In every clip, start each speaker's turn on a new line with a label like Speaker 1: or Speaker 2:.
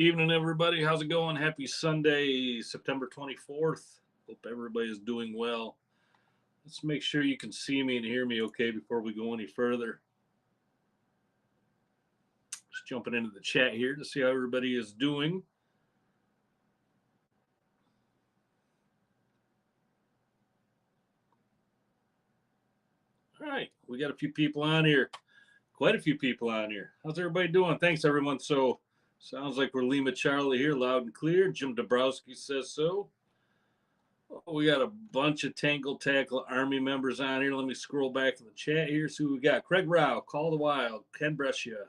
Speaker 1: Evening, everybody. How's it going? Happy Sunday, September 24th. Hope everybody is doing well. Let's make sure you can see me and hear me okay before we go any further. Just jumping into the chat here to see how everybody is doing. All right, we got a few people on here. Quite a few people on here. How's everybody doing? Thanks, everyone. So, sounds like we're Lima Charlie here, loud and clear. Jim Dabrowski says so. Oh, we got a bunch of Tangle Tackle Army members on here. Let me scroll back to the chat here. See who we got. Craig Rao, Call the Wild, Ken Brescia.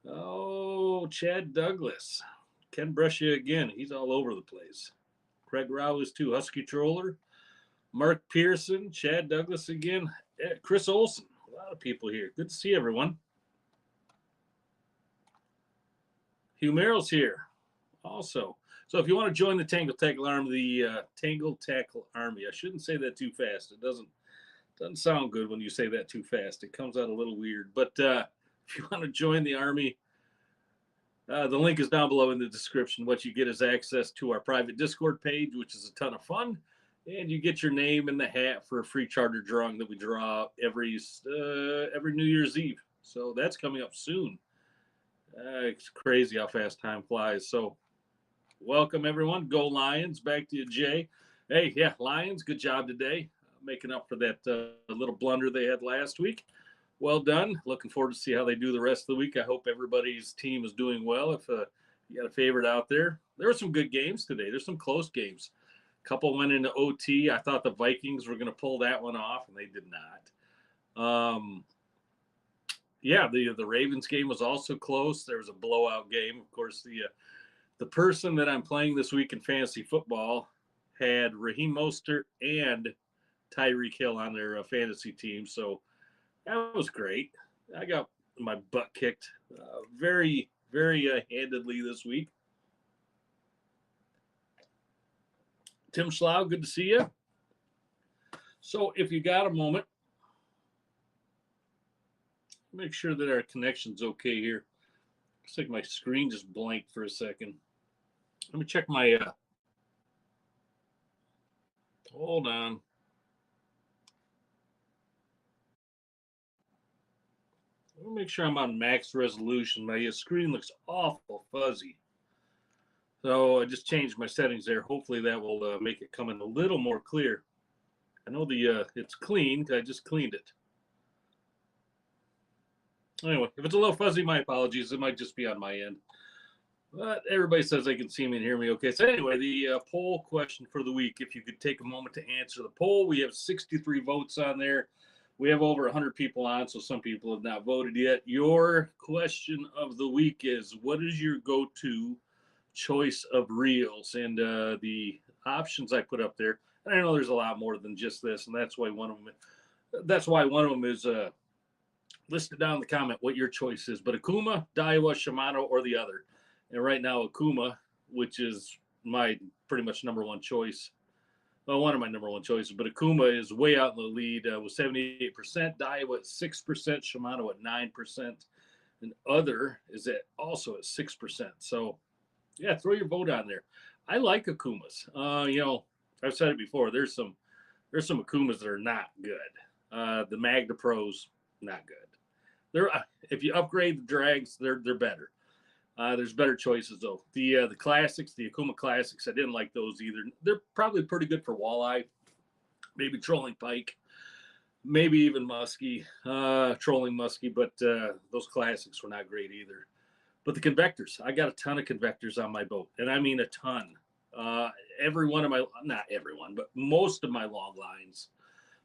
Speaker 1: Oh, Chad Douglas. Ken Brescia again. He's all over the place. Craig Rao is too. Husky Troller. Mark Pearson, Chad Douglas again. Chris Olson. A lot of people here. Good to see everyone. Hugh Merrill's here also. So if you want to join the Tangle Tackle Army, the Tangle Tackle Army, I shouldn't say that too fast. It doesn't sound good when you say that too fast. It comes out a little weird. But if you want to join the Army, the link is down below in the description. What you get is access to our private Discord page, which is a ton of fun. And you get your name in the hat for a free charter drawing that we draw every New Year's Eve. So that's coming up soon. It's crazy how fast time flies. So welcome, everyone. Go Lions. Back to you, Jay. Hey, yeah, Lions, good job today. Making up for that little blunder they had last week. Well done. Looking forward to see how they do the rest of the week. I hope everybody's team is doing well. If you got a favorite out there, there were some good games today. There's some close games. A couple went into OT. I thought the Vikings were going to pull that one off, and they did not. Yeah, the Ravens game was also close. There was a blowout game. Of course, the person that I'm playing this week in fantasy football had Raheem Mostert and Tyreek Hill on their fantasy team. So that was great. I got my butt kicked very, very handedly this week. Tim Schlau, good to see you. So if you got a moment, make sure that our connection's okay here. Looks like my screen just blanked for a second. Let me check my, hold on. Let me make sure I'm on max resolution. My screen looks awful fuzzy. So I just changed my settings there. Hopefully that will make it come in a little more clear. I know it's clean. I just cleaned it. Anyway, if it's a little fuzzy, my apologies. It might just be on my end. But everybody says they can see me and hear me okay. So anyway, the poll question for the week, if you could take a moment to answer the poll. We have 63 votes on there. We have over 100 people on, so some people have not voted yet. Your question of the week is, what is your go-to choice of reels? And the options I put up there, and I know there's a lot more than just this, and that's why one of them is listed down in the comment what your choice is. But Akuma, Daiwa, Shimano, or the other. And right now, Akuma, which is my pretty much number one choice. Well, one of my number one choices, but Akuma is way out in the lead with 78%, Daiwa at 6%, Shimano at 9%, and other is also at 6%. So, yeah, throw your vote on there. I like Akumas. I've said it before. There's some Akumas that are not good. The Magna Pros, not good. If you upgrade the drags, they're better. There's better choices though. The classics, the Akuma classics, I didn't like those either. They're probably pretty good for walleye, maybe trolling pike, maybe even muskie, trolling muskie. But those classics were not great either. But the convectors, I got a ton of convectors on my boat, and I mean a ton. Not everyone, but most of my long lines,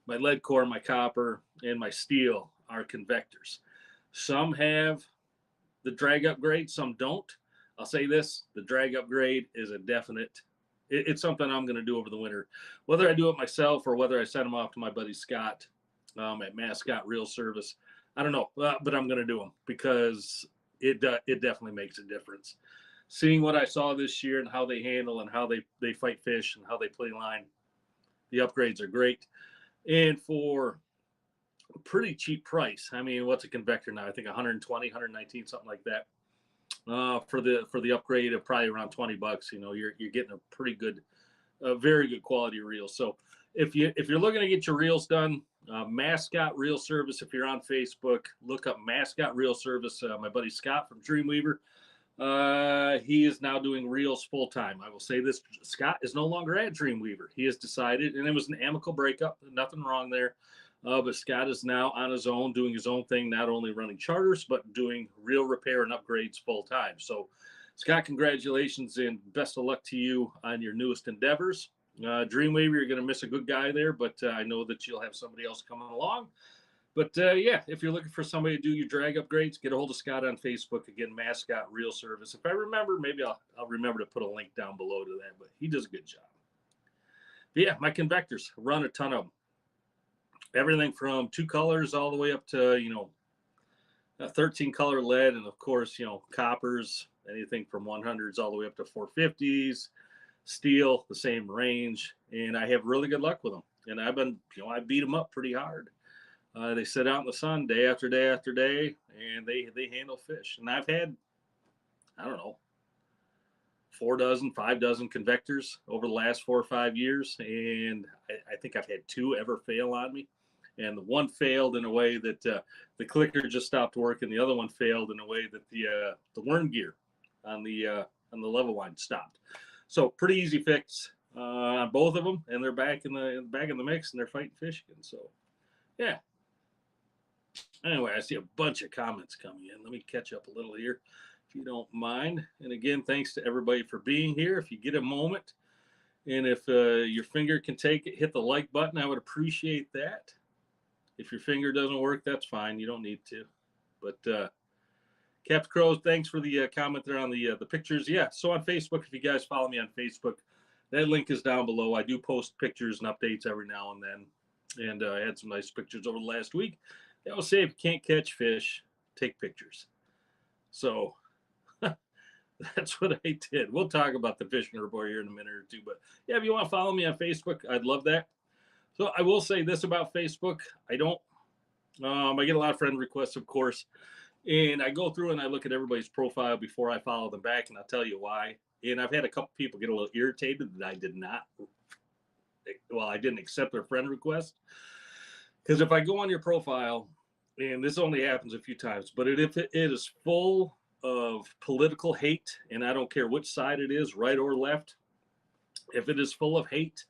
Speaker 1: my lead core, my copper, and my steel are convectors. Some have the drag upgrade, some don't. I'll say this, the drag upgrade is a definite, it's something I'm going to do over the winter. Whether I do it myself or whether I send them off to my buddy Scott at Mascot Reel Service, I don't know, but I'm going to do them because it definitely makes a difference. Seeing what I saw this year and how they handle and how they fight fish and how they play line, the upgrades are great. And for a pretty cheap price. I mean, what's a convector now? I think 120, 119, something like that. for the upgrade of probably around $20. You know, you're getting a pretty good, very good quality reel. So if you're looking to get your reels done, Mascot Reel Service. If you're on Facebook, look up Mascot Reel Service. My buddy Scott from Dreamweaver. He is now doing reels full time. I will say this: Scott is no longer at Dreamweaver. He has decided, and it was an amicable breakup. Nothing wrong there. But Scott is now on his own, doing his own thing, not only running charters, but doing reel repair and upgrades full time. So, Scott, congratulations and best of luck to you on your newest endeavors. Dreamweaver, you're going to miss a good guy there, but I know that you'll have somebody else coming along. But yeah, if you're looking for somebody to do your drag upgrades, get a hold of Scott on Facebook. Again, Mascot Reel Service. If I remember, maybe I'll remember to put a link down below to that, but he does a good job. But yeah, my convectors, run a ton of them. Everything from 2 colors all the way up to, you know, a 13 color lead. And of course, you know, coppers, anything from 100s all the way up to 450s, steel, the same range. And I have really good luck with them. And I've been, you know, I beat them up pretty hard. They sit out in the sun day after day after day, and they handle fish. And I've had, I don't know, 4 dozen, 5 dozen convectors over the last 4 or 5 years, and I think I've had 2 ever fail on me. And the one failed in a way that the clicker just stopped working. The other one failed in a way that the worm gear on the level line stopped. So pretty easy fix on both of them, and they're back in the mix, and they're fighting fish again. So yeah. Anyway, I see a bunch of comments coming in. Let me catch up a little here, if you don't mind. And again, thanks to everybody for being here. If you get a moment, and if your finger can take it, hit the like button. I would appreciate that. If your finger doesn't work, that's fine. You don't need to. But Capt Crow, thanks for the comment there on the pictures. Yeah, so on Facebook, if you guys follow me on Facebook, that link is down below. I do post pictures and updates every now and then. And I had some nice pictures over the last week. They always say if you can't catch fish, take pictures. So that's what I did. We'll talk about the fishing report here in a minute or two. But yeah, if you want to follow me on Facebook, I'd love that. So I will say this about Facebook. I get a lot of friend requests, of course. And I go through and I look at everybody's profile before I follow them back, and I'll tell you why. And I've had a couple people get a little irritated that I didn't accept their friend request. Because if I go on your profile, and this only happens a few times, but if it is full of political hate, and I don't care which side it is, right or left, if it is full of hate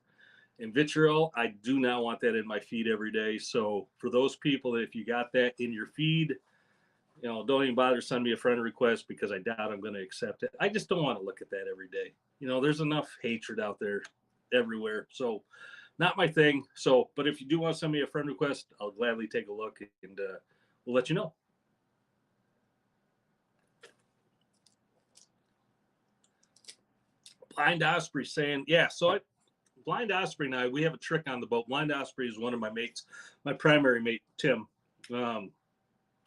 Speaker 1: and vitriol, I do not want that in my feed every day. So for those people, if you got that in your feed, you know, don't even bother sending me a friend request, because I doubt I'm going to accept it. I just don't want to look at that every day. You know, there's enough hatred out there everywhere. So not my thing. So, but if you do want to send me a friend request, I'll gladly take a look, and we'll let you know. Blind Osprey saying, yeah, so Blind Osprey and I, we have a trick on the boat. Blind Osprey is one of my mates, my primary mate, Tim.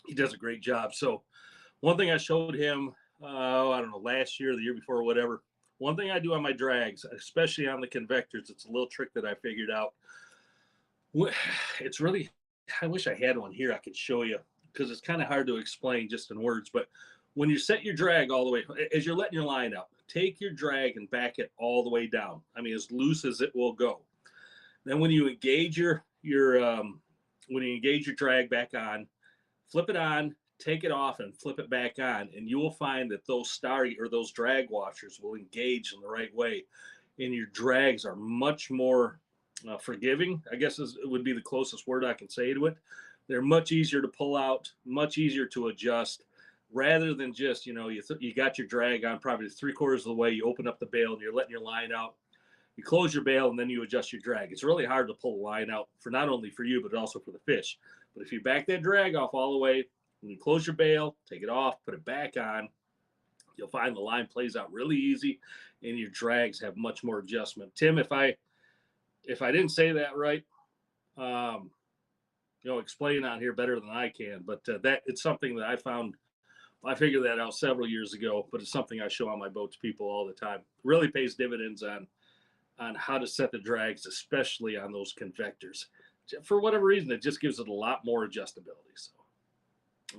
Speaker 1: He does a great job. So one thing I showed him, I don't know, last year, the year before, or whatever, one thing I do on my drags, especially on the convectors, it's a little trick that I figured out. It's really, I wish I had one here I could show you, because it's kind of hard to explain just in words. But when you set your drag all the way, as you're letting your line out, take your drag and back it all the way down. I mean, as loose as it will go. Then when you engage your drag back on, flip it on, take it off, and flip it back on, and you will find that those those drag washers will engage in the right way, and your drags are much more forgiving, I guess would be the closest word I can say to it. They're much easier to pull out, much easier to adjust, rather than just, you know, you got your drag on probably 3/4 of the way, you open up the bail and you're letting your line out, you close your bail, and then you adjust your drag. It's really hard to pull the line out, for not only for you, but also for the fish. But if you back that drag off all the way, when you close your bail, take it off, put it back on, you'll find the line plays out really easy, and your drags have much more adjustment. Tim, if I didn't say that right, you know, explain out here better than I can. But that it's something that I found. I figured that out several years ago, but it's something I show on my boat to people all the time. Really pays dividends on how to set the drags, especially on those convectors. For whatever reason, it just gives it a lot more adjustability. So,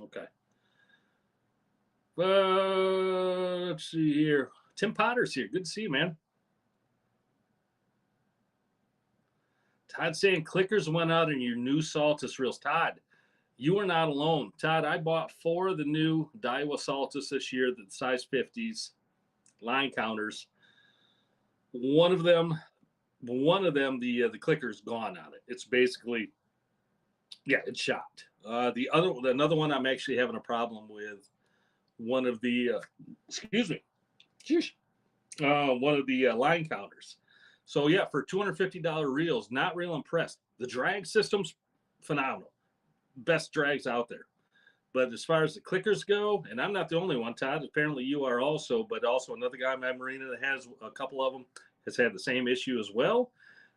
Speaker 1: okay. Let's see here. Tim Potter's here. Good to see you, man. Todd saying clickers went out in your new Saltus reels. Todd, you are not alone. Todd, I bought 4 of the new Daiwa Saltus this year, the size 50s, line counters. One of them, the clicker's gone on it. It's basically, yeah, it's shot. Another one I'm actually having a problem with. One of the, one of the line counters. So yeah, for $250 reels, not real impressed. The drag system's phenomenal, best drags out there. But as far as the clickers go, and I'm not the only one, Todd. Apparently you are also, but also another guy in my marina that has a couple of them has had the same issue as well.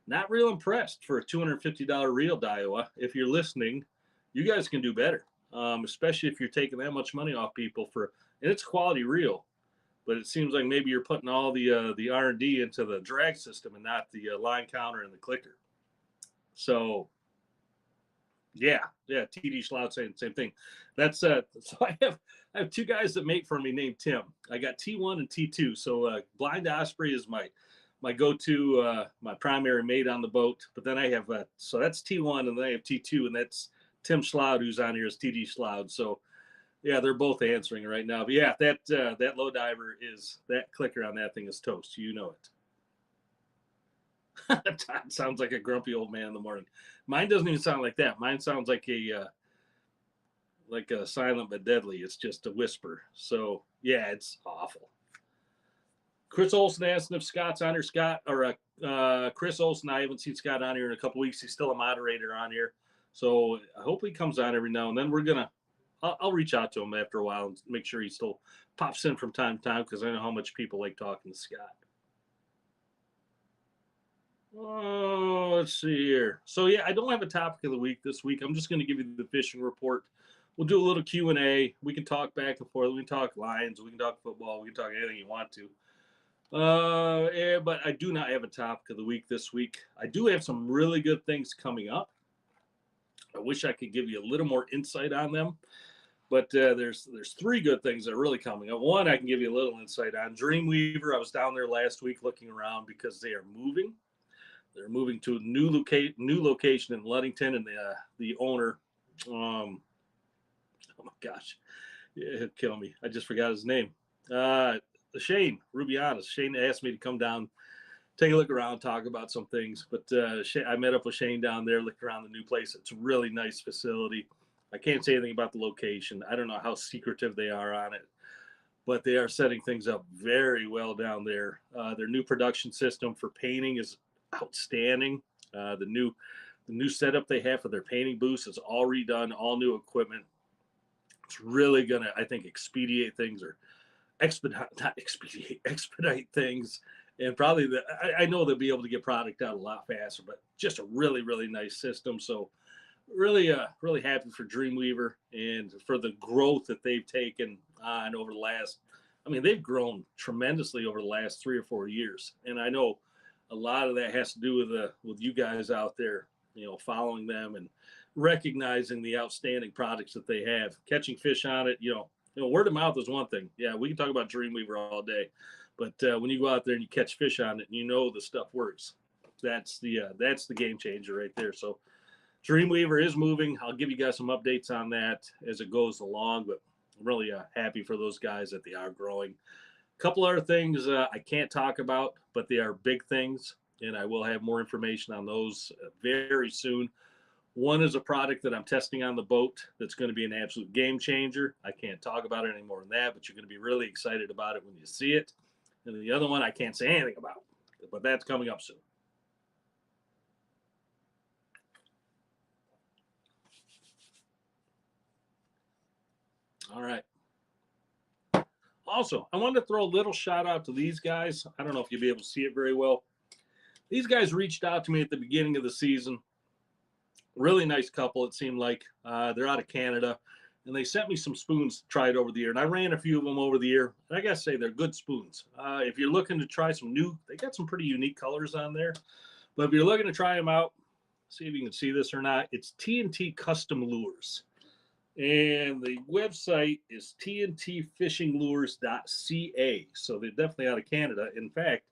Speaker 1: Not real impressed for a $250 reel, Daiwa. If you're listening, you guys can do better, especially if you're taking that much money off people and it's quality reel. But it seems like maybe you're putting all the R&D into the drag system and not the line counter and the clicker. So, yeah, TD Schlout saying the same thing. That's so I have 2 guys that mate for me named Tim. I got T1 and T2. So Blind Osprey is my go-to, my primary mate on the boat. But then I have so that's T1, and then I have T2, and that's Tim Schlout, who's on here as TD Schlout. So. Yeah, they're both answering right now. But yeah, that low diver that clicker on that thing is toast. You know it. Todd sounds like a grumpy old man in the morning. Mine doesn't even sound like that. Mine sounds like a silent but deadly. It's just a whisper. So yeah, it's awful. Chris Olson asking if Scott's on here. Scott or Chris Olson. I haven't seen Scott on here in a couple weeks. He's still a moderator on here. So I hope he comes on every now and then. I'll reach out to him after a while and make sure he still pops in from time to time because I know how much people like talking to Scott. Oh, let's see here. So yeah, I don't have a topic of the week this week. I'm just going to give you the fishing report. We'll do a little Q&A. We can talk back and forth. We can talk lines. We can talk football. We can talk anything you want to. But I do not have a topic of the week this week. I do have some really good things coming up. I wish I could give you a little more insight on them. But there's 3 good things that are really coming up. One, I can give you a little insight on Dreamweaver. I was down there last week looking around because they are moving. They're moving to a new location in Ludington, and the owner, oh my gosh, he'll kill me. I just forgot his name. Shane Rubianis. Shane asked me to come down, take a look around, talk about some things. But I met up with Shane down there, looked around the new place. It's a really nice facility. I can't say anything about the location. I don't know how secretive they are on it, but they are setting things up very well down there. Their new production system for painting is outstanding. The new setup they have for their painting booths is all redone, all new equipment. It's really gonna, I think, expedite things or expedite things. And probably I know they'll be able to get product out a lot faster, but just a really, really nice system. So really happy for Dreamweaver and for the growth that they've taken on over the last, they've grown tremendously over the last 3 or 4 years. And I know a lot of that has to do with you guys out there, following them and recognizing the outstanding products that they have. Catching fish on it, word of mouth is one thing. Yeah, we can talk about Dreamweaver all day. But when you go out there and you catch fish on it and the stuff works, that's the game changer right there. So Dreamweaver is moving. I'll give you guys some updates on that as it goes along, but I'm really happy for those guys that they are growing. A couple other things I can't talk about, but they are big things, and I will have more information on those very soon. One is a product that I'm testing on the boat that's going to be an absolute game changer. I can't talk about it any more than that, but you're going to be really excited about it when you see it. And the other one I can't say anything about, but that's coming up soon. All right. Also, I wanted to throw a little shout out to these guys. I don't know if you'll be able to see it very well. These guys reached out to me at the beginning of the season. Really nice couple, it seemed like. They're out of Canada, and they sent me some spoons to try it over the year. And I ran a few of them over the year. And I got to say, they're good spoons. If you're looking to try some new, they got some pretty unique colors on there. But if you're looking to try them out, see if you can see this or not. It's T&T Custom Lures. And the website is tntfishinglures.ca. So they're definitely out of Canada. In fact,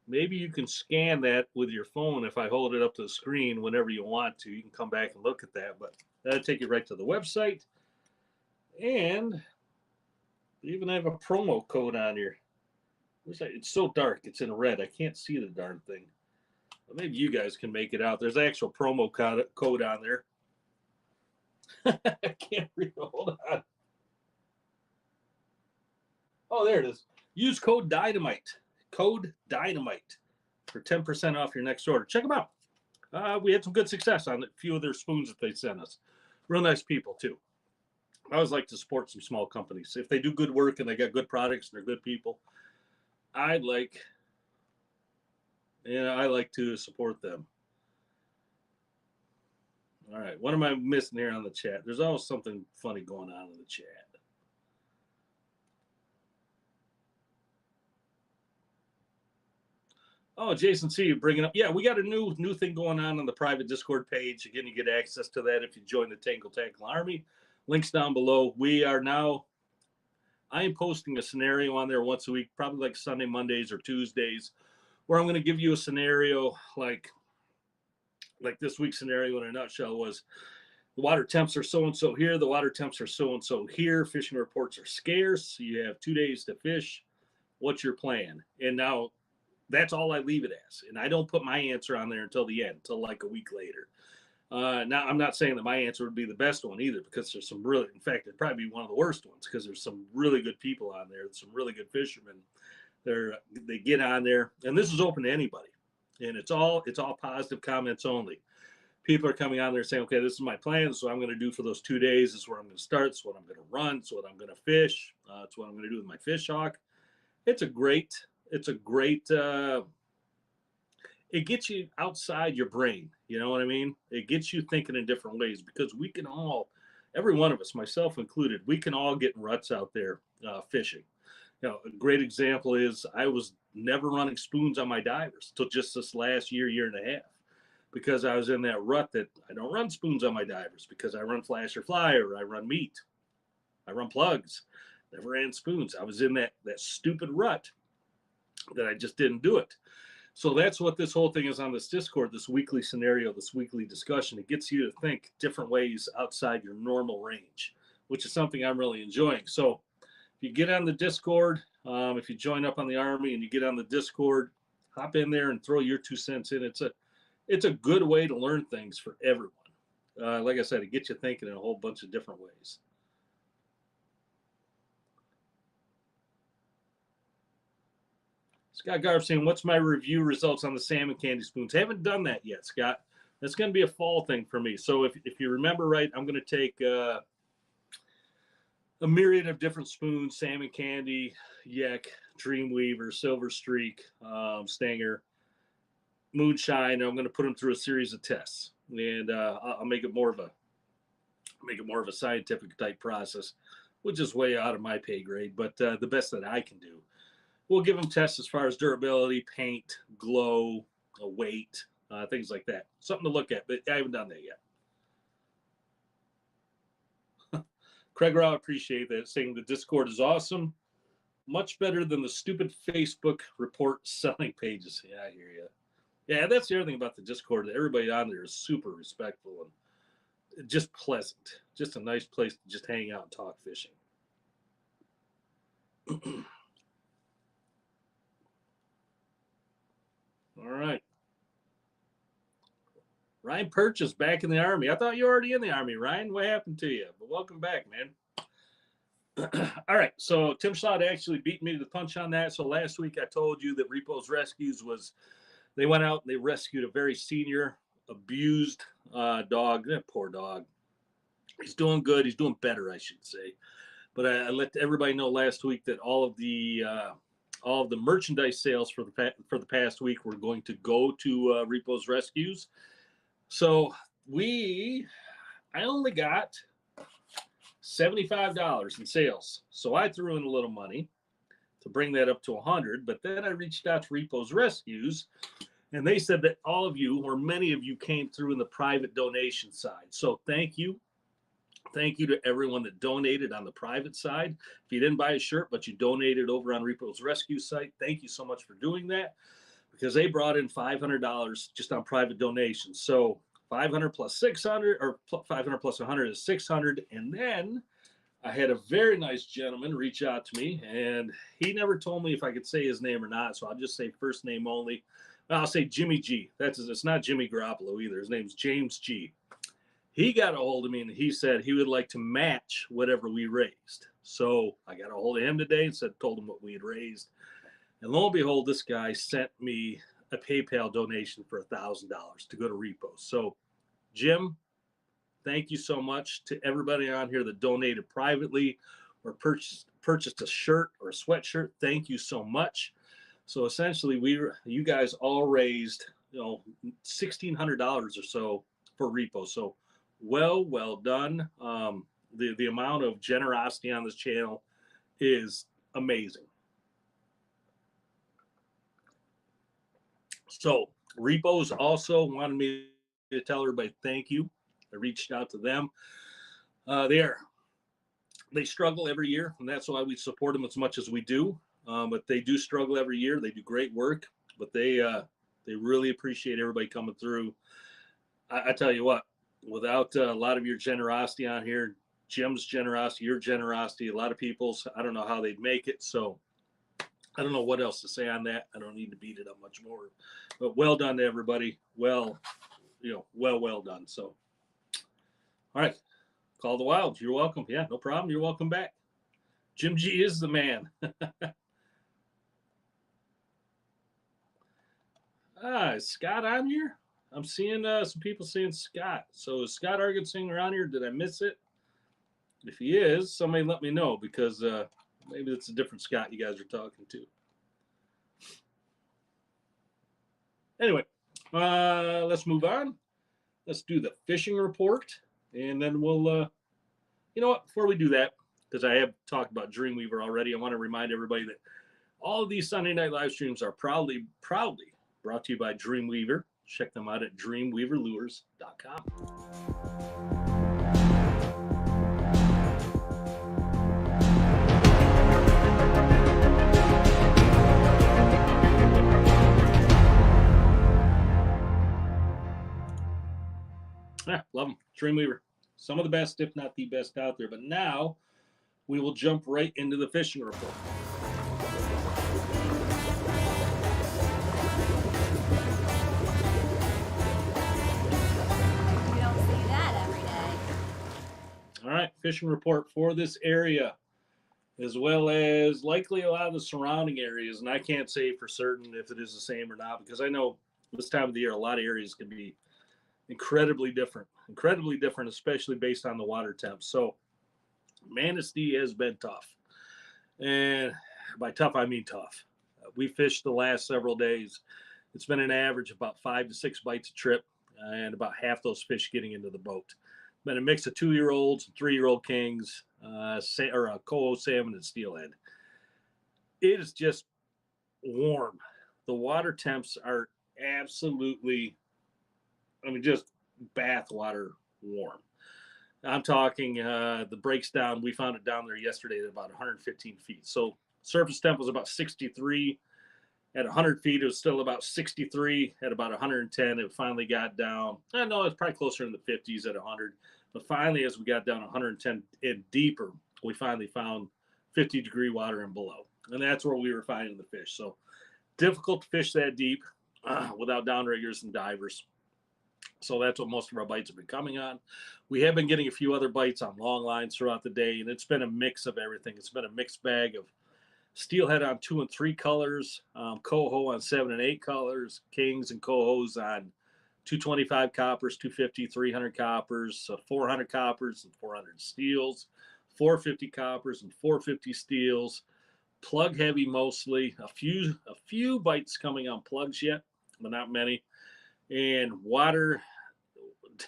Speaker 1: maybe you can scan that with your phone if I hold it up to the screen whenever you want to. You can come back and look at that, but that'll take you right to the website. And they even have a promo code on here. It's so dark. It's in red. I can't see the darn thing. But maybe you guys can make it out. There's an actual promo code on there. I can't read it. Hold on. Oh, there it is. Use code Dynamite. Code Dynamite for 10% off your next order. Check them out. We had some good success on a few of their spoons that they sent us. Real nice people, too. I always like to support some small companies. If they do good work and they got good products and they're good people, I like to support them. All right. What am I missing here on the chat? There's always something funny going on in the chat. Oh, Jason, see you bringing up. Yeah, we got a new thing going on the private Discord page. Again, you get access to that if you join the Tangle Tackle Army. Links down below. I am posting a scenario on there once a week, probably like Sunday, Mondays, or Tuesdays, where I'm going to give you a scenario like this week's scenario in a nutshell was the water temps are so-and-so here, the water temps are so-and-so here, fishing reports are scarce, you have 2 days to fish, what's your plan? And now that's all I leave it as. And I don't put my answer on there until the end, until like a week later. Now, I'm not saying that my answer would be the best one either, because there's some really, in fact, it'd probably be one of the worst ones, because there's some really good people on there, some really good fishermen. They get on there, and this is open to anybody. And it's all positive comments only. People are coming on there saying, okay, this is my plan. This is what I'm going to do for those 2 days. This is where I'm going to start. This is what I'm going to run. This is what I'm going to fish. It's what I'm going to do with my fish hawk. It gets you outside your brain. You know what I mean? It gets you thinking in different ways, because we can all, every one of us, myself included, we can all get in ruts out there fishing. You know, a great example is I was never running spoons on my divers till just this last year and a half, because I was in that rut that I don't run spoons on my divers because I run flash or fly, or I run meat, I run plugs, never ran spoons. I was in that stupid rut that I just didn't do it. So that's what this whole thing is on this Discord, this weekly scenario, this weekly discussion. It gets you to think different ways outside your normal range, which is something I'm really enjoying. So if you get on the Discord, if you join up on the Army and you get on the Discord, hop in there and throw your 2 cents in. It's a good way to learn things for everyone. Like I said, it gets you thinking in a whole bunch of different ways. Scott Garf saying, what's my review results on the salmon candy spoons? Haven't done that yet, Scott. That's going to be a fall thing for me. So if you remember right, I'm going to take a myriad of different spoons: salmon candy, yak, dreamweaver, silver streak, stanger, moonshine. I'm going to put them through a series of tests, and I'll make it more of a scientific type process, which is way out of my pay grade, but the best that I can do. We'll give them tests as far as durability, paint, glow, weight, things like that. Something to look at, but I haven't done that yet. Craig Rao, appreciate that, saying the Discord is awesome. Much better than the stupid Facebook report selling pages. Yeah, I hear you. Yeah, that's the other thing about the Discord. Everybody on there is super respectful and just pleasant. Just a nice place to just hang out and talk fishing. All right. Ryan Purchase back in the Army. I thought you were already in the Army, Ryan. What happened to you? But welcome back, man. All right. So Tim Schlott actually beat me to the punch on that. So last week I told you that Repo's Rescues they went out and they rescued a very senior, abused dog. That poor dog. He's doing good. He's doing better, I should say. But I let everybody know last week that all of the merchandise sales for the past week were going to go to Repo's Rescues. So I only got $75 in sales. So I threw in a little money to bring that up to $100. But then I reached out to Repo's Rescues, and they said that all of you, or many of you, came through in the private donation side. So thank you Thank you to everyone that donated on the private side. If you didn't buy a shirt, but you donated over on Repo's Rescue site, thank you so much for doing that, because they brought in $500 just on private donations. So 500 plus 600, or 500 plus 100 is 600. And then I had a very nice gentleman reach out to me, and he never told me if I could say his name or not. So I'll just say first name only. I'll say Jimmy G. It's not Jimmy Garoppolo either. His name's James G. He got a hold of me and he said he would like to match whatever we raised. So I got a hold of him today and told him what we had raised. And lo and behold, this guy sent me a PayPal donation for $1,000 to go to Repo. So, Jim, thank you so much to everybody on here that donated privately or purchased a shirt or a sweatshirt. Thank you so much. So essentially, you guys all raised $1,600 or so for Repo. So well done. The amount of generosity on this channel is amazing. So Repo's also wanted me to tell everybody thank you. I reached out to them. They struggle every year, and that's why we support them as much as we do. But they do struggle every year. They do great work, but they really appreciate everybody coming through. I tell you what, without a lot of your generosity on here, Jim's generosity, your generosity, a lot of people's, I don't know how they'd make it. So I don't know what else to say on that. I don't need to beat it up much more, but well done to everybody. Well done. So, all right. Call the Wilds. You're welcome. Yeah, no problem. You're welcome back. Jim G is the man. Is Scott on here? I'm seeing some people saying Scott. So is Scott Argensing around here? Did I miss it? If he is, somebody let me know, because maybe it's a different Scott you guys are talking to. Anyway, let's move on. Let's do the fishing report, and then we'll, you know what, before we do that, because I have talked about Dreamweaver already, I want to remind everybody that all of these Sunday night live streams are proudly brought to you by Dreamweaver. Check them out at dreamweaverlures.com. Yeah, love them. Dreamweaver. Some of the best, if not the best out there. But now we will jump right into the fishing report.
Speaker 2: We don't see that every day.
Speaker 1: All right, fishing report for this area, as well as likely a lot of the surrounding areas. And I can't say for certain if it is the same or not, because I know this time of the year, a lot of areas can be incredibly different, especially based on the water temps. So Manistee has been tough. And by tough, I mean tough. We fished the last several days. It's been an average of about 5 to 6 bites a trip, and about half those fish getting into the boat. Been a mix of 2-year-olds, 3-year-old kings, coho salmon, and steelhead. It is just warm. The water temps are absolutely, just bath water warm. I'm talking the breaks down. We found it down there yesterday at about 115 feet. So surface temp was about 63. At 100 feet, it was still about 63. At about 110, it finally got down. I know it's probably closer in the 50s at 100. But finally, as we got down 110 and deeper, we finally found 50-degree water and below. And that's where we were finding the fish. So difficult to fish that deep without downriggers and divers. So that's what most of our bites have been coming on. We have been getting a few other bites on long lines throughout the day, and it's been a mix of everything. It's been a mixed bag of steelhead on 2 and 3 colors, coho on 7 and 8 colors, kings and cohos on 225 coppers, 250, 300 coppers, 400 coppers and 400 steels, 450 coppers and 450 steels, plug heavy mostly. A few bites coming on plugs yet, but not many. And water,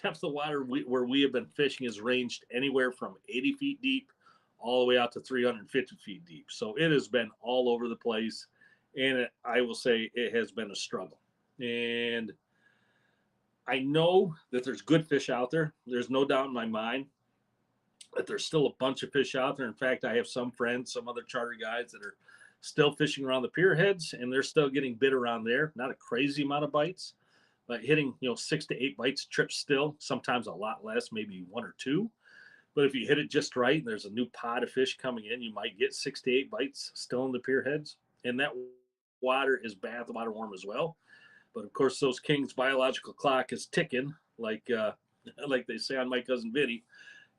Speaker 1: depth of water where we have been fishing has ranged anywhere from 80 feet deep all the way out to 350 feet deep. So it has been all over the place. And I will say it has been a struggle. And I know that there's good fish out there. There's no doubt in my mind. But there's still a bunch of fish out there. In fact, I have some friends, some other charter guys that are still fishing around the pier heads, and they're still getting bit around there. Not a crazy amount of bites, but hitting 6 to 8 bites a trip still. Sometimes a lot less, maybe 1 or 2. But if you hit it just right and there's a new pod of fish coming in, you might get 6 to 8 bites still in the pier heads. And that water is bath water warm as well. But of course, those kings' biological clock is ticking, like they say on My Cousin Vinny.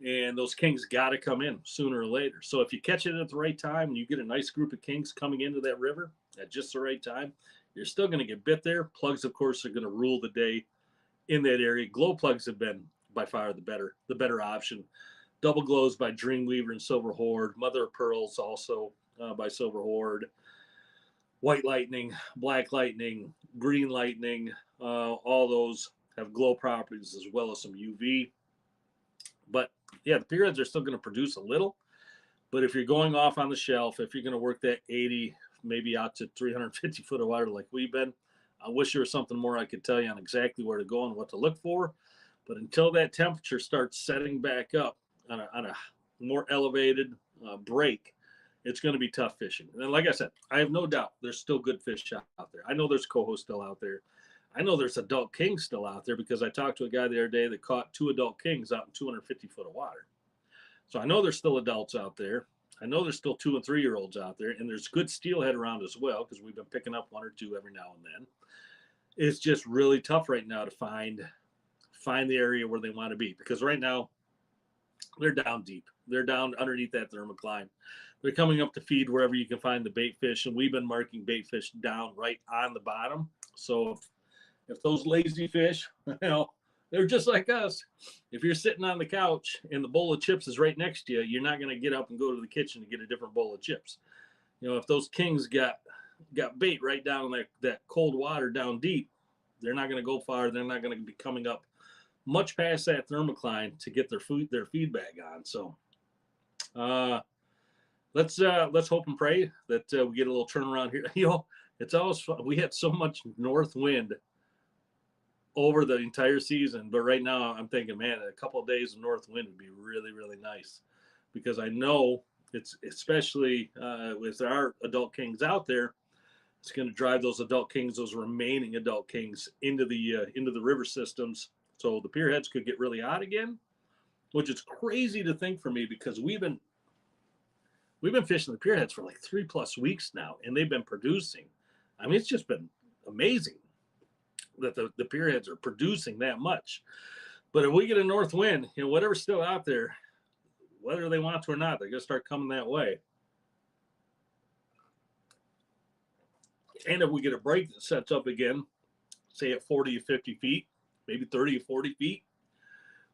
Speaker 1: And those kings got to come in sooner or later. So if you catch it at the right time and you get a nice group of kings coming into that river at just the right time, you're still going to get bit there. Plugs, of course, are going to rule the day in that area. Glow plugs have been by far the better option. Double glows by Dreamweaver and Silver Horde. Mother of Pearls also by Silver Horde. White Lightning, Black Lightning, Green Lightning, all those have glow properties as well as some UV. But yeah, the pier heads are still going to produce a little. But if you're going off on the shelf, if you're going to work that 80, maybe out to 350 foot of water like we've been, I wish there was something more I could tell you on exactly where to go and what to look for. But until that temperature starts setting back up on a more elevated break, it's going to be tough fishing. And like I said, I have no doubt there's still good fish out there. I know there's coho still out there. I know there's adult kings still out there because I talked to a guy the other day that caught 2 adult kings out in 250 foot of water. So I know there's still adults out there. I know there's still 2 and 3 year olds out there, and there's good steelhead around as well because we've been picking up 1 or 2 every now and then. It's just really tough right now to find the area where they want to be because right now they're down deep. They're down underneath that thermocline. They're coming up to feed wherever you can find the bait fish, and we've been marking bait fish down right on the bottom. So if those lazy fish, they're just like us. If you're sitting on the couch and the bowl of chips is right next to you, you're not going to get up and go to the kitchen to get a different bowl of chips. If those kings got bait right down in that cold water down deep, they're not going to go far. They're not going to be coming up much past that thermocline to get their feed bag on. So let's hope and pray that we get a little turnaround here. It's always fun. We had so much north wind over the entire season, but right now I'm thinking, man, a couple of days of north wind would be really, really nice because I know it's especially if there are adult kings out there, it's going to drive those adult kings, those remaining adult kings, into the river systems. So the pier heads could get really hot again, which is crazy to think for me because we've been fishing the pier heads for like 3+ weeks now, and they've been producing. I mean, it's just been amazing that the pier heads are producing that much. But if we get a north wind, whatever's still out there, whether they want to or not, they're going to start coming that way. And if we get a break that sets up again, say at 40 or 50 feet, maybe 30 or 40 feet,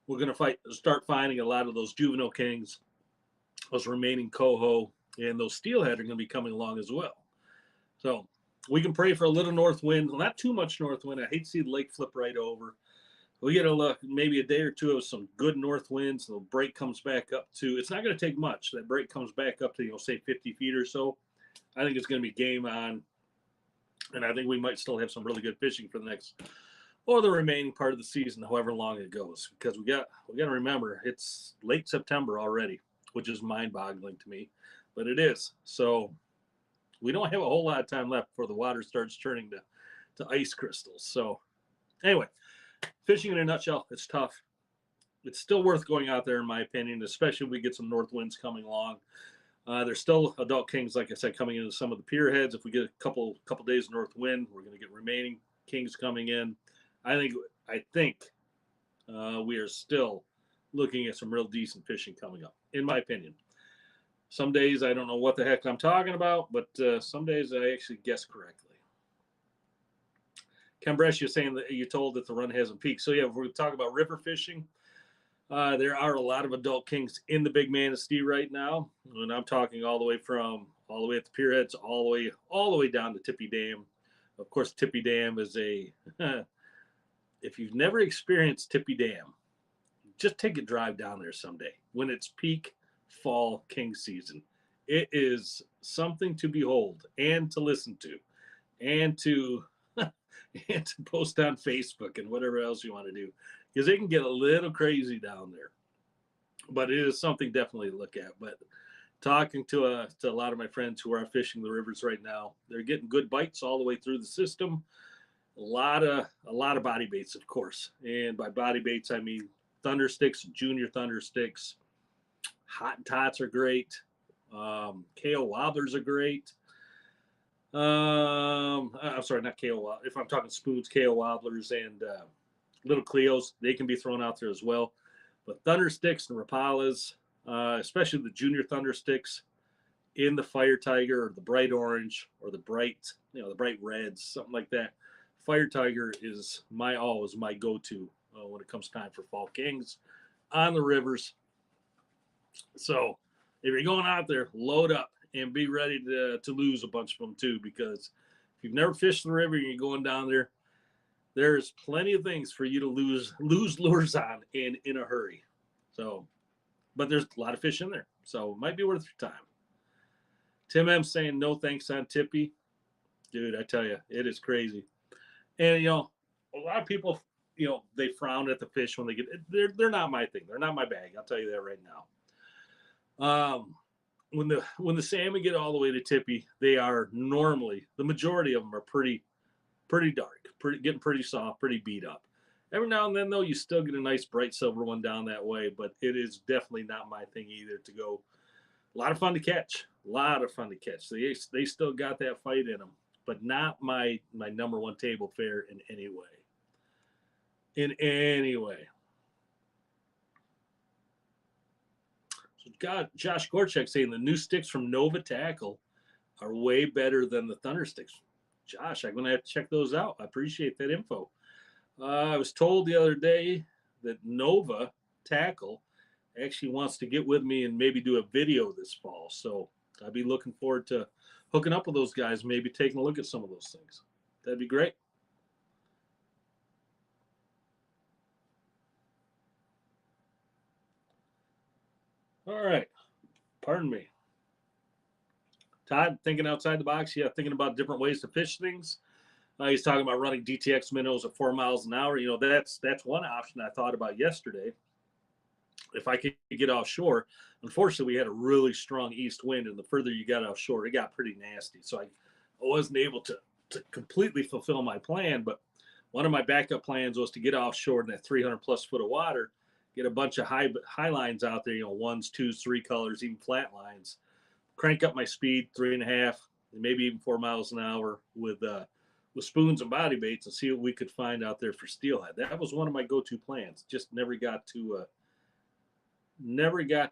Speaker 1: we're going to start finding a lot of those juvenile kings, those remaining coho, and those steelhead are going to be coming along as well. So we can pray for a little north wind, not too much north wind. I hate to see the lake flip right over. We get maybe a day or two of some good north winds. The break comes back up to, it's not going to take much. That break comes back up to, say 50 feet or so. I think it's going to be game on. And I think we might still have some really good fishing for the remaining part of the season, however long it goes. Because we got to remember, it's late September already, which is mind-boggling to me. But it is. So we don't have a whole lot of time left before the water starts turning to ice crystals. So anyway, fishing in a nutshell, it's tough. It's still worth going out there, in my opinion, especially if we get some north winds coming along. There's still adult kings, like I said, coming into some of the pier heads. If we get a couple days of north wind, we're going to get remaining kings coming in. I think we are still looking at some real decent fishing coming up, in my opinion. Some days I don't know what the heck I'm talking about, but some days I actually guess correctly. Ken Bresh, you're saying that you're told that the run hasn't peaked. So yeah, if we're talking about river fishing, there are a lot of adult kings in the Big Manistee right now, and I'm talking all the way at the pier heads, all the way down to Tippy Dam. Of course, Tippy Dam is if you've never experienced Tippy Dam, just take a drive down there someday when it's peak fall king season. It is something to behold and to listen to and to post on Facebook and whatever else you want to do, because it can get a little crazy down there. but it is something definitely to look at. But talking to a lot of my friends who are fishing the rivers right now, they're getting good bites all the way through the system. A lot of body baits, of course, and by body baits I mean thunder sticks, junior thunder sticks. Hot and tots are great. KO wobblers are great. I'm sorry, not KO. If I'm talking spoons, KO wobblers and little Cleos, they can be thrown out there as well. But thunder sticks and Rapalas, especially the junior thunder sticks in the Fire Tiger or the bright orange or the bright reds, something like that. Fire Tiger is always my go-to when it comes time for fall kings on the rivers. So if you're going out there, load up and be ready to lose a bunch of them too, because if you've never fished the river and you're going down there, there's plenty of things for you to lose lures on in a hurry. So, but there's a lot of fish in there, so it might be worth your time. Tim M saying no thanks on Tippy, dude. I tell you, it is crazy. And a lot of people, they frown at the fish when they get. They're not my thing. They're not my bag. I'll tell you that right now. When the salmon get all the way to Tippy, they are normally, the majority of them are pretty dark, getting pretty soft, pretty beat up. Every now and then though, you still get a nice bright silver one down that way, but it is definitely not my thing either to go. A lot of fun to catch. They still got that fight in them, but not my number one table fare in any way. In any way. So Josh Gorchak saying the new sticks from Nova Tackle are way better than the Thunder sticks. Josh, I'm going to have to check those out. I appreciate that info. I was told the other day that Nova Tackle actually wants to get with me and maybe do a video this fall. So I'll be looking forward to hooking up with those guys, maybe taking a look at some of those things. That'd be great. All right. Pardon me. Todd, thinking outside the box. Yeah, thinking about different ways to fish things. He's talking about running DTX minnows at 4 miles an hour. That's one option I thought about yesterday. If I could get offshore, unfortunately, we had a really strong east wind, and the further you got offshore, it got pretty nasty. So I wasn't able to completely fulfill my plan. But one of my backup plans was to get offshore in that 300 plus foot of water, get a bunch of high lines out there, ones, twos, three colors, even flat lines, crank up my speed 3.5, maybe even 4 miles an hour with spoons and body baits and see what we could find out there for steelhead. That was one of my go-to plans. Just never got to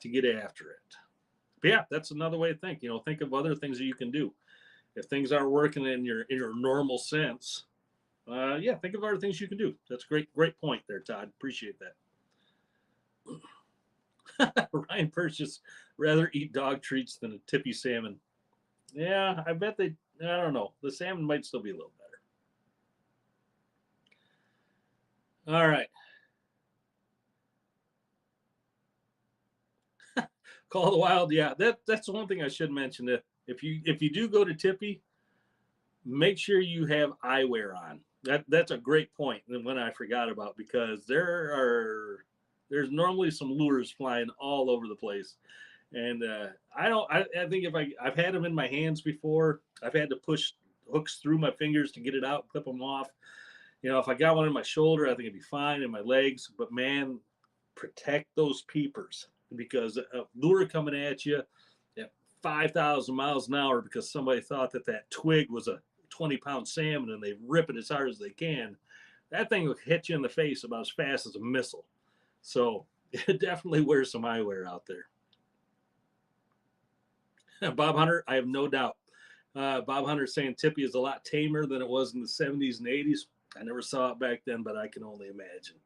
Speaker 1: get after it. But yeah, that's another way to think. Think of other things that you can do. If things aren't working in your normal sense, think of other things you can do. That's a great point there, Todd. Appreciate that. Ryan Purchase rather eat dog treats than a tippy salmon. Yeah, I bet I don't know. The salmon might still be a little better. All right. Call the Wild. Yeah, that's one thing I should mention. That if you do go to Tippy, make sure you have eyewear on. That's a great point. And one I forgot about, because there's normally some lures flying all over the place. And I think if I've had them in my hands before, I've had to push hooks through my fingers to get it out, clip them off. If I got one in my shoulder, I think it'd be fine, in my legs. But man, protect those peepers, because a lure coming at you at 5,000 miles an hour because somebody thought that twig was a 20-pound salmon and they rip it as hard as they can, that thing will hit you in the face about as fast as a missile. So definitely wear some eyewear out there. Bob Hunter, I have no doubt. Bob Hunter saying Tippy is a lot tamer than it was in the 70s and 80s. I never saw it back then, but I can only imagine.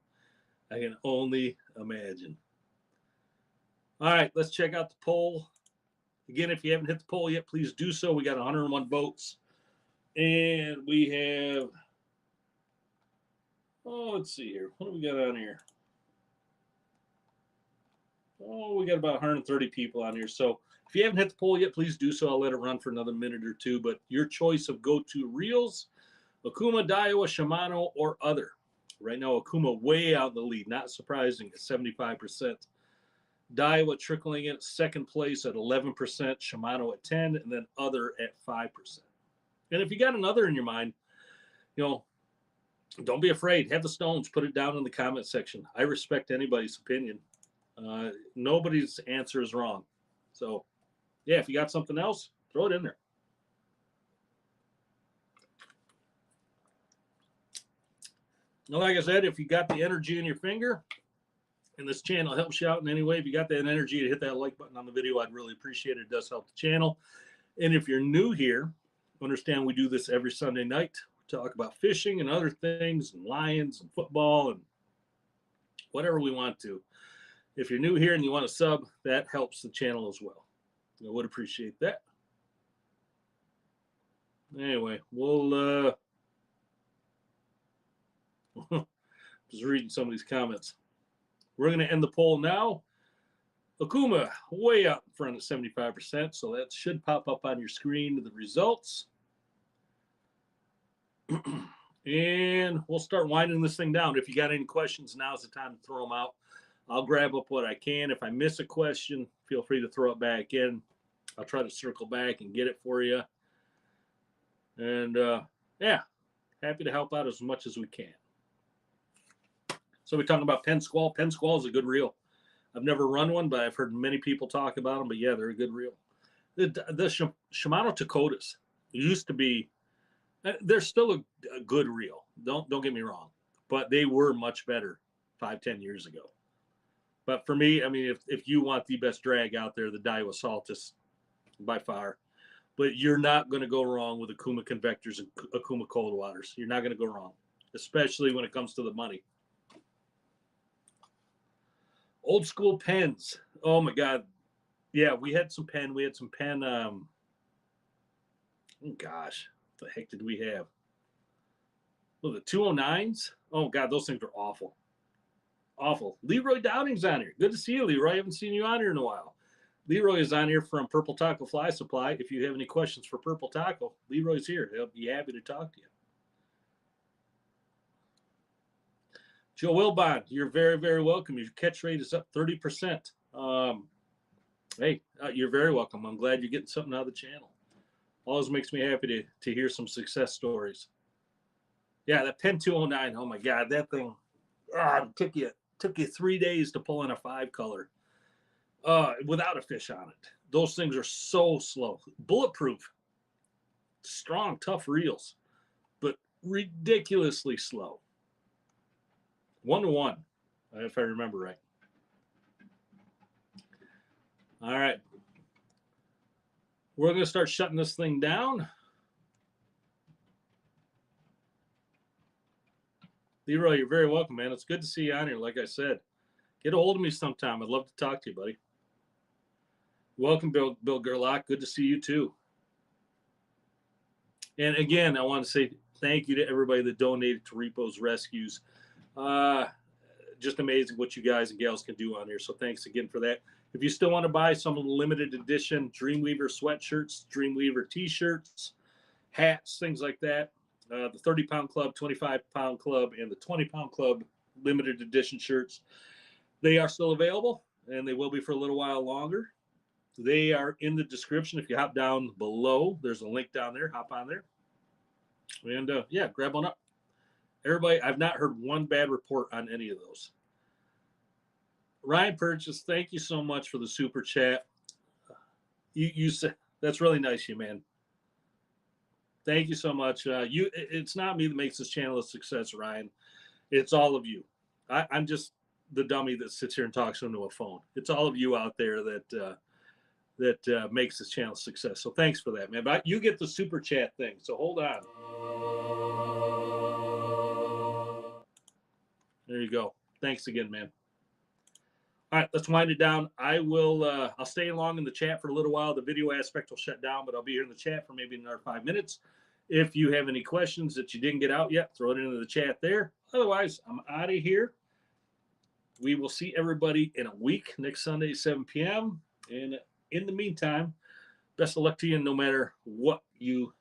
Speaker 1: All right, let's check out the poll. Again, if you haven't hit the poll yet, please do so. We got 101 votes. And we have, let's see here. What do we got on here? We got about 130 people on here. So if you haven't hit the poll yet, please do so. I'll let it run for another minute or two. But your choice of go-to reels, Okuma, Daiwa, Shimano, or other. Right now, Okuma way out in the lead. Not surprising at 75%. Daiwa trickling in second place at 11%, Shimano at 10%, and then other at 5%. And if you got another in your mind, don't be afraid. Have the stones. Put it down in the comment section. I respect anybody's opinion. Nobody's answer is wrong. So, yeah, if you got something else, throw it in there. Like I said, if you got the energy in your finger and this channel helps you out in any way, if you got that energy to hit that like button on the video, I'd really appreciate it. It does help the channel. And if you're new here, understand we do this every Sunday night. We talk about fishing and other things and lions and football and whatever we want to. If you're new here and you want to sub, that helps the channel as well. I would appreciate that. Anyway, we'll just reading some of these comments. We're going to end the poll now. Okuma way out in front at 75%, so that should pop up on your screen, the results. And we'll start winding this thing down. If you got any questions, now's the time to throw them out. I'll grab up what I can. If I miss a question, feel free to throw it back in. I'll try to circle back and get it for you. And, yeah, happy to help out as much as we can. So we're talking about Penn Squall. Penn Squall is a good reel. I've never run one, but I've heard many people talk about them. But, yeah, they're a good reel. The Shimano Takotas used to be – they're still a good reel. Don't get me wrong. But they were much better 5-10 years ago. But for me, I mean, if you want the best drag out there, the Daiwa Saltus by far. But you're not going to go wrong with Okuma Convectors and Okuma Cold Waters. You're not going to go wrong, especially when it comes to the money. Old school pens. Oh, my God. Yeah, we had some pen. We had some pen. Oh, gosh. What the heck did we have? Oh, the 209s? Oh, God, those things are awful. Awful. Leroy Downing's on here. Good to see you, Leroy. I haven't seen you on here in a while. Leroy is on here from Purple Taco Fly Supply. If you have any questions for Purple Taco, Leroy's here. He'll be happy to talk to you. Joe Wilbon, you're very, very welcome. Your catch rate is up 30%. Hey, you're very welcome. I'm glad you're getting something out of the channel. Always makes me happy to hear some success stories. Yeah, that Pen 209. Oh, my God, that thing took you 3 days to pull in a 5-color without a fish on it. Those things are so slow. Bulletproof, strong, tough reels, but ridiculously slow. 1-to-1, if I remember right. All right. We're going to start shutting this thing down. Leroy, you're very welcome, man. It's good to see you on here, like I said. Get a hold of me sometime. I'd love to talk to you, buddy. Welcome, Bill Gerlach. Good to see you, too. And, again, I want to say thank you to everybody that donated to Repo's Rescues. Just amazing what you guys and gals can do on here. So thanks again for that. If you still want to buy some of the limited edition Dreamweaver sweatshirts, Dreamweaver t-shirts, hats, things like that, the 30-pound club, 25-pound club, and the 20-pound club limited edition shirts, they are still available, and they will be for a little while longer. They are in the description. If you hop down below, there's a link down there. Hop on there. And, yeah, grab one up. Everybody, I've not heard one bad report on any of those. Ryan Purchase, thank you so much for the super chat. You said that's really nice of you, man. Thank you so much. It's not me that makes this channel a success, Ryan. It's all of you. I'm just the dummy that sits here and talks into a phone. It's all of you out there that makes this channel a success. So thanks for that, man. But you get the super chat thing. So hold on. There you go. Thanks again, man. All right, let's wind it down. I'll stay along in the chat for a little while. The video aspect will shut down, but I'll be here in the chat for maybe another 5 minutes. If you have any questions that you didn't get out yet, throw it into the chat there. Otherwise, I'm out of here. We will see everybody in a week, next Sunday, 7 p.m. And in the meantime, best of luck to you no matter what you